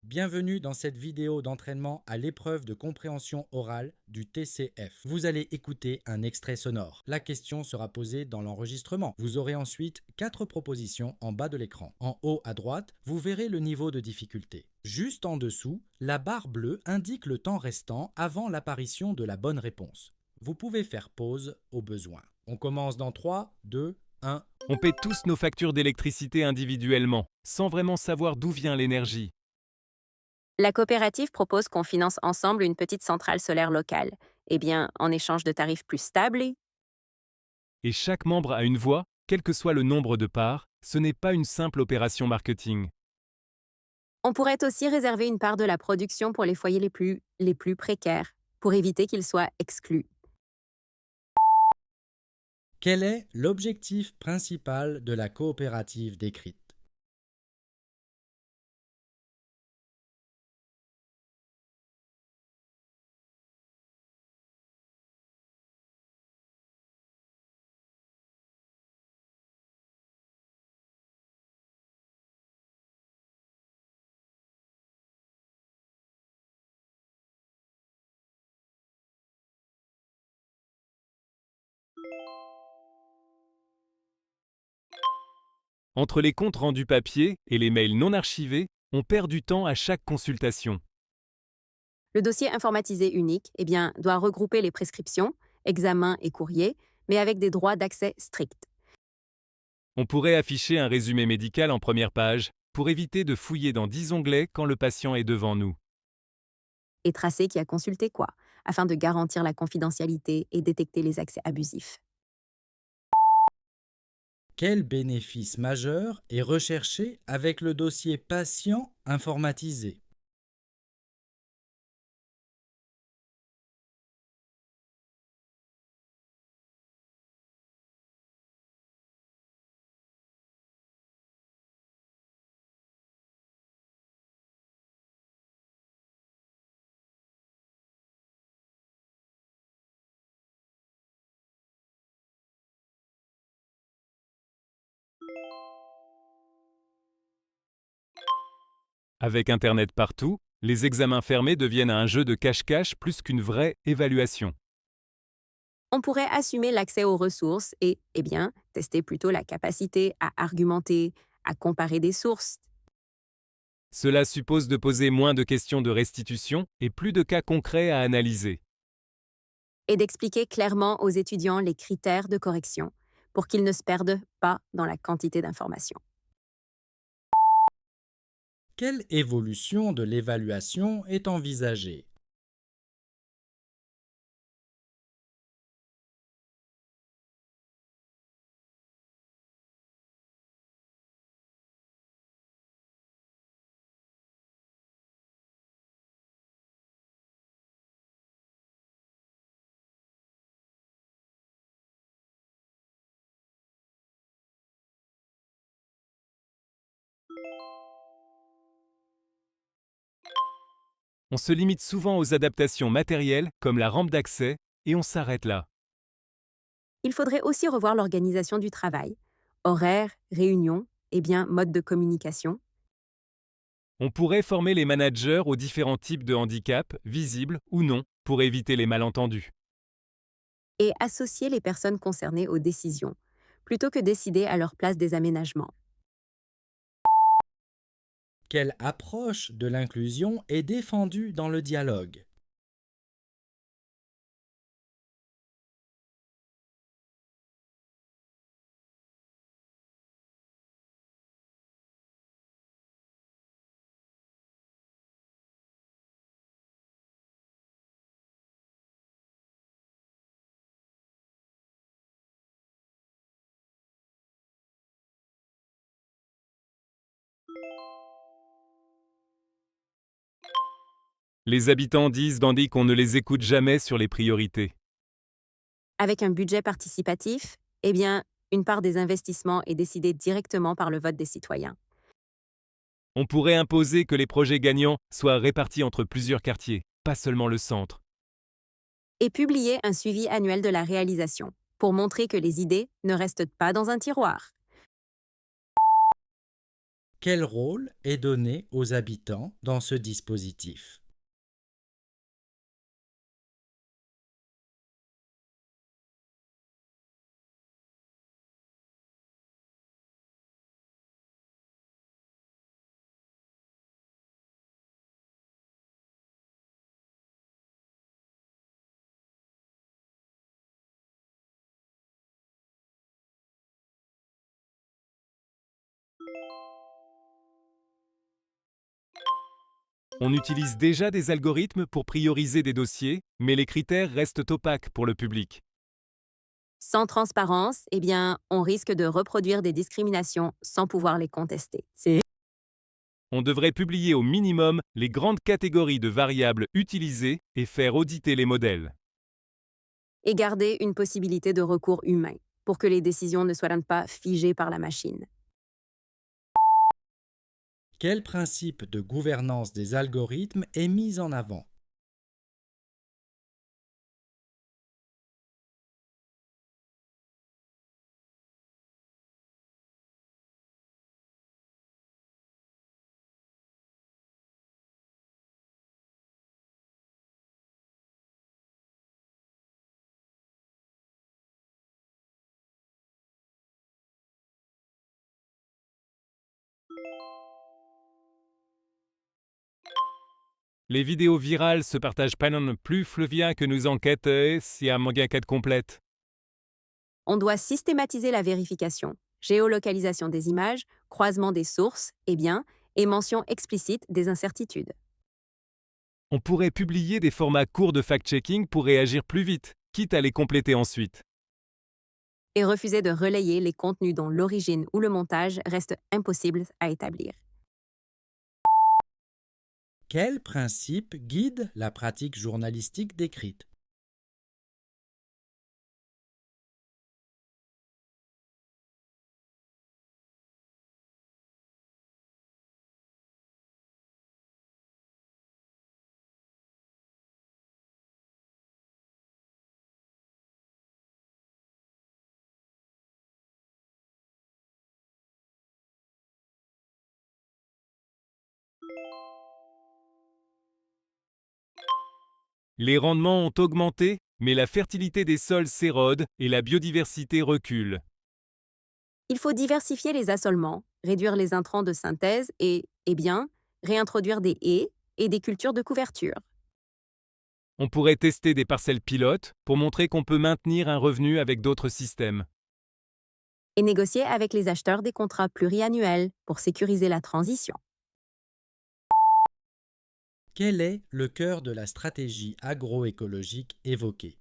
Bienvenue dans cette vidéo d'entraînement à l'épreuve de compréhension orale du TCF. Vous allez écouter un extrait sonore. La question sera posée dans l'enregistrement. Vous aurez ensuite 4 propositions en bas de l'écran. En haut à droite, vous verrez le niveau de difficulté. Juste en dessous, la barre bleue indique le temps restant avant l'apparition de la bonne réponse. Vous pouvez faire pause au besoin. On commence dans 3, 2, 1. On paie tous nos factures d'électricité individuellement, sans vraiment savoir d'où vient l'énergie. La coopérative propose qu'on finance ensemble une petite centrale solaire locale. Eh bien, en échange de tarifs plus stables, Et chaque membre a une voix, quel que soit le nombre de parts, ce n'est pas une simple opération marketing. on pourrait aussi réserver une part de la production pour les foyers les plus précaires, pour éviter qu'ils soient exclus. Quel est l'objectif principal de la coopérative décrite? Entre les comptes rendus papier et les mails non archivés, on perd du temps à chaque consultation. Le dossier informatisé unique doit regrouper les prescriptions, examens et courriers, mais avec des droits d'accès stricts. On pourrait afficher un résumé médical en première page pour éviter de fouiller dans 10 onglets quand le patient est devant nous. Et tracer qui a consulté quoi, afin de garantir la confidentialité et détecter les accès abusifs. Quel bénéfice majeur est recherché avec le dossier patient informatisé? Avec Internet partout, les examens fermés deviennent un jeu de cache-cache plus qu'une vraie évaluation. On pourrait assumer l'accès aux ressources et, tester plutôt la capacité à argumenter, à comparer des sources. Cela suppose de poser moins de questions de restitution et plus de cas concrets à analyser. Et d'expliquer clairement aux étudiants les critères de correction pour qu'ils ne se perdent pas dans la quantité d'informations. Quelle évolution de l'évaluation est envisagée? On se limite souvent aux adaptations matérielles comme la rampe d'accès et on s'arrête là. Il faudrait aussi revoir l'organisation du travail, horaires, réunions, mode de communication, On pourrait former les managers aux différents types de handicaps, visibles ou non, pour éviter les malentendus. et associer les personnes concernées aux décisions, plutôt que décider à leur place des aménagements. Quelle approche de l'inclusion est défendue dans le dialogue? Les habitants disent d'Andy qu'on ne les écoute jamais sur les priorités. Avec un budget participatif, une part des investissements est décidée directement par le vote des citoyens. On pourrait imposer que les projets gagnants soient répartis entre plusieurs quartiers, pas seulement le centre. Et publier un suivi annuel de la réalisation, pour montrer que les idées ne restent pas dans un tiroir. Quel rôle est donné aux habitants dans ce dispositif? On utilise déjà des algorithmes pour prioriser des dossiers, mais les critères restent opaques pour le public. Sans transparence, eh bien, on risque de reproduire des discriminations sans pouvoir les contester. On devrait publier au minimum les grandes catégories de variables utilisées et faire auditer les modèles. Et garder une possibilité de recours humain pour que les décisions ne soient pas figées par la machine. Quel principe de gouvernance des algorithmes est mis en avant? Les vidéos virales se partagent pas non plus bien que nos enquêtes si à manque enquête complète. On doit systématiser la vérification, géolocalisation des images, croisement des sources, et mention explicite des incertitudes. On pourrait publier des formats courts de fact-checking pour réagir plus vite, quitte à les compléter ensuite. Et refuser de relayer les contenus dont l'origine ou le montage reste impossible à établir. Quel principe guide la pratique journalistique décrite? Les rendements ont augmenté, mais la fertilité des sols s'érode et la biodiversité recule. Il faut diversifier les assolements, réduire les intrants de synthèse et, réintroduire des haies et des cultures de couverture. On pourrait tester des parcelles pilotes pour montrer qu'on peut maintenir un revenu avec d'autres systèmes. Et négocier avec les acheteurs des contrats pluriannuels pour sécuriser la transition. Quel est le cœur de la stratégie agroécologique évoquée?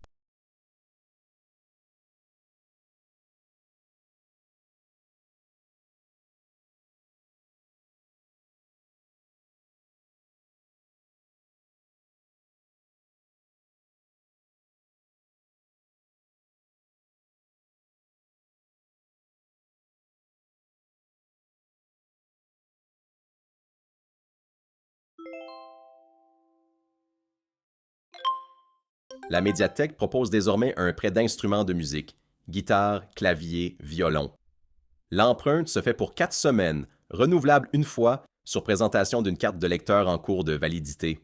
La médiathèque propose désormais un prêt d'instruments de musique, guitare, clavier, violon. L'empreinte se fait pour 4 semaines, renouvelable une fois, sur présentation d'une carte de lecteur en cours de validité.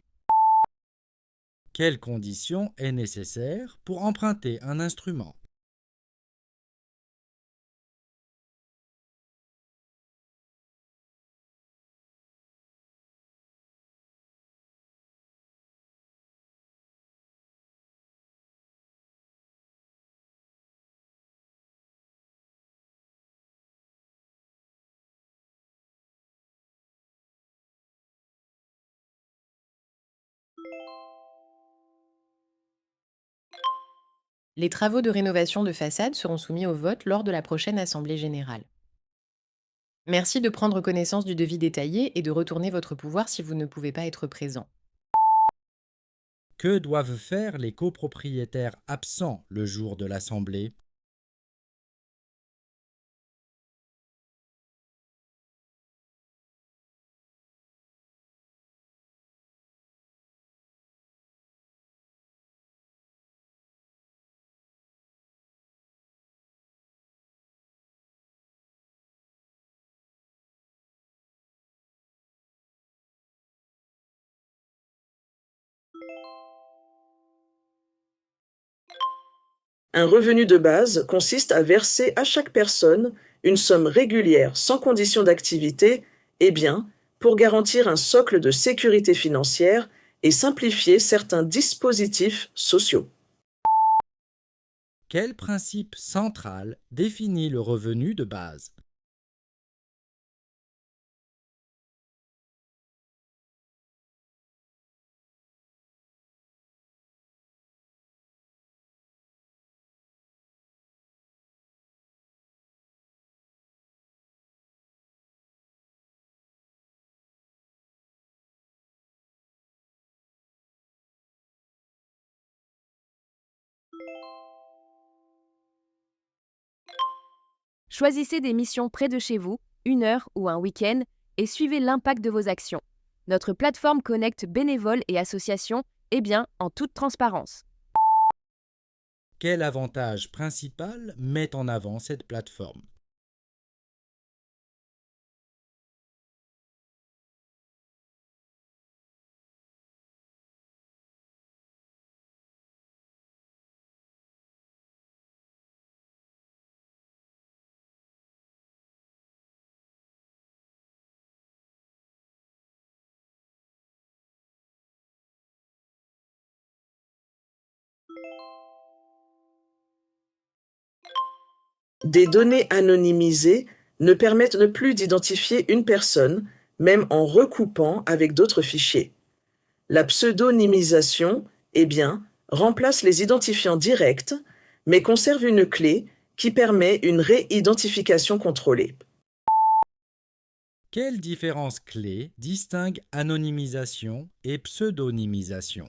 Quelle condition est nécessaire pour emprunter un instrument? Les travaux de rénovation de façade seront soumis au vote lors de la prochaine Assemblée générale. Merci de prendre connaissance du devis détaillé et de retourner votre pouvoir si vous ne pouvez pas être présent. Que doivent faire les copropriétaires absents le jour de l'Assemblée? Un revenu de base consiste à verser à chaque personne une somme régulière sans condition d'activité et bien pour garantir un socle de sécurité financière et simplifier certains dispositifs sociaux. Quel principe central définit le revenu de base? Choisissez des missions près de chez vous, une heure ou un week-end, et suivez l'impact de vos actions. Notre plateforme connecte bénévoles et associations, en toute transparence. Quel avantage principal met en avant cette plateforme? Des données anonymisées ne permettent plus d'identifier une personne, même en recoupant avec d'autres fichiers. La pseudonymisation, remplace les identifiants directs, mais conserve une clé qui permet une réidentification contrôlée. Quelle différence clé distingue anonymisation et pseudonymisation?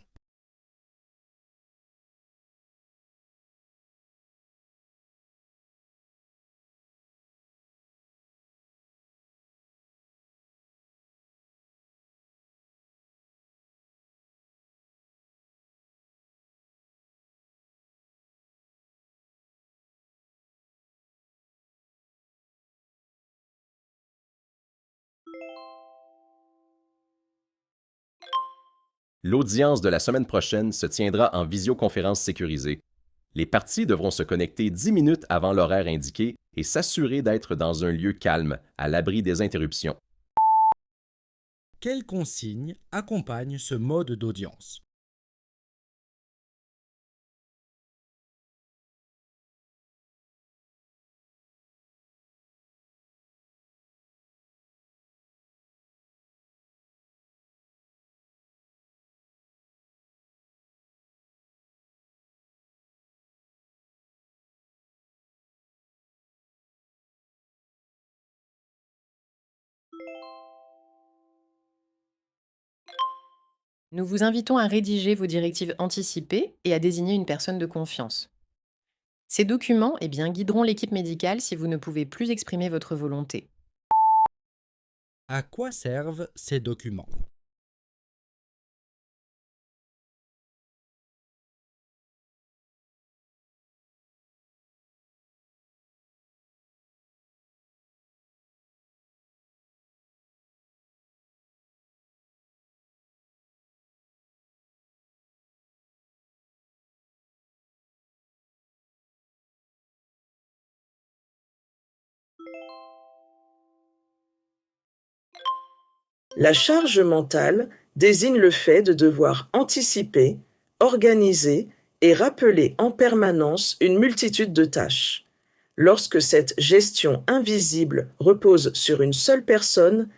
L'audience de la semaine prochaine se tiendra en visioconférence sécurisée. Les parties devront se connecter 10 minutes avant l'horaire indiqué et s'assurer d'être dans un lieu calme, à l'abri des interruptions. Quelles consignes accompagnent ce mode d'audience? Nous vous invitons à rédiger vos directives anticipées et à désigner une personne de confiance. Ces documents guideront l'équipe médicale si vous ne pouvez plus exprimer votre volonté. À quoi servent ces documents? La charge mentale désigne le fait de devoir anticiper, organiser et rappeler en permanence une multitude de tâches. Lorsque cette gestion invisible repose sur une seule personne,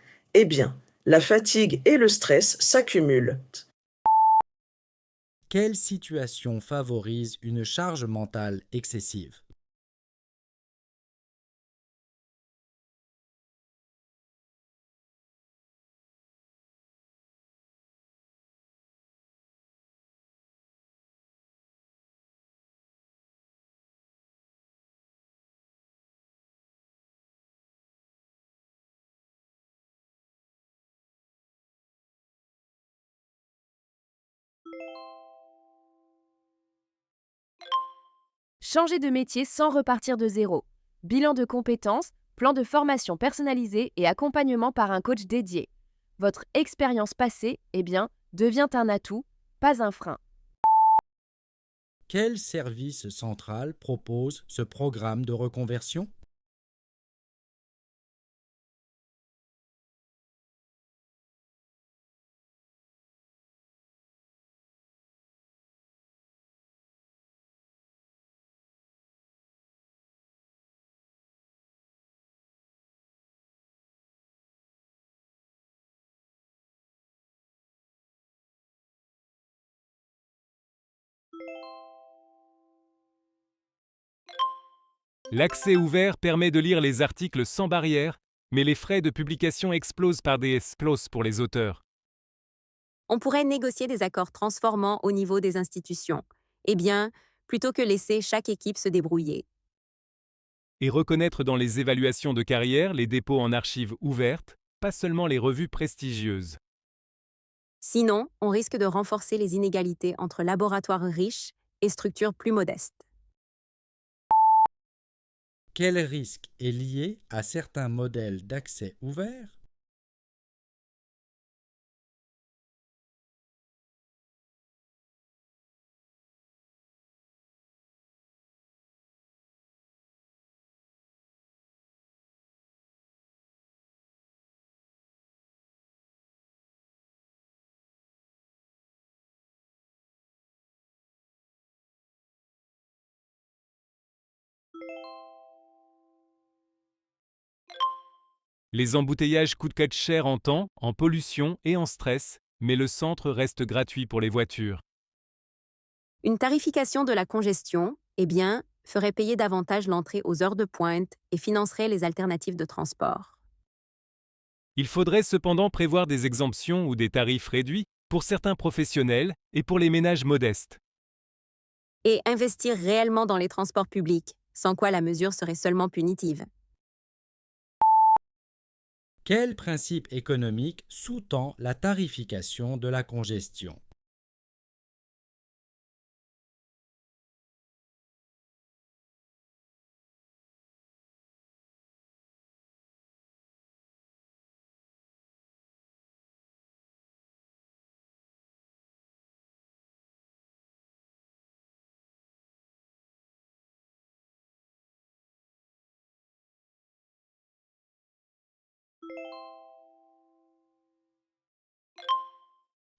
la fatigue et le stress s'accumulent. Quelle situation favorise une charge mentale excessive? Changer de métier sans repartir de zéro. Bilan de compétences, plan de formation personnalisé et accompagnement par un coach dédié. Votre expérience passée, devient un atout, pas un frein. Quel service central propose ce programme de reconversion? L'accès ouvert permet de lire les articles sans barrière, mais les frais de publication explosent par des explos pour les auteurs. On pourrait négocier des accords transformants au niveau des institutions. Eh bien, plutôt que laisser chaque équipe se débrouiller. Et reconnaître dans les évaluations de carrière les dépôts en archives ouvertes, pas seulement les revues prestigieuses. Sinon, on risque de renforcer les inégalités entre laboratoires riches et structures plus modestes. Quel risque est lié à certains modèles d'accès ouvert? Les embouteillages coûtent cher en temps, en pollution et en stress, mais le centre reste gratuit pour les voitures. Une tarification de la congestion, eh bien, ferait payer davantage l'entrée aux heures de pointe et financerait les alternatives de transport. Il faudrait cependant prévoir des exemptions ou des tarifs réduits pour certains professionnels et pour les ménages modestes. Et investir réellement dans les transports publics, sans quoi la mesure serait seulement punitive. Quel principe économique sous-tend la tarification de la congestion?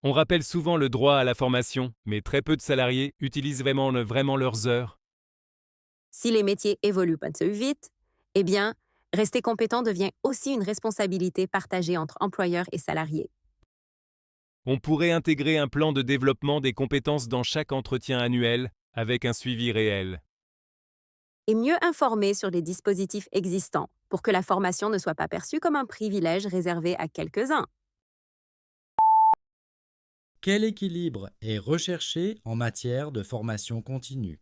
On rappelle souvent le droit à la formation, mais très peu de salariés utilisent vraiment leurs heures. Si les métiers évoluent pas vite, eh bien, rester compétent devient aussi une responsabilité partagée entre employeurs et salariés. On pourrait intégrer un plan de développement des compétences dans chaque entretien annuel, avec un suivi réel. Et mieux informer sur les dispositifs existants pour que la formation ne soit pas perçue comme un privilège réservé à quelques-uns. Quel équilibre est recherché en matière de formation continue?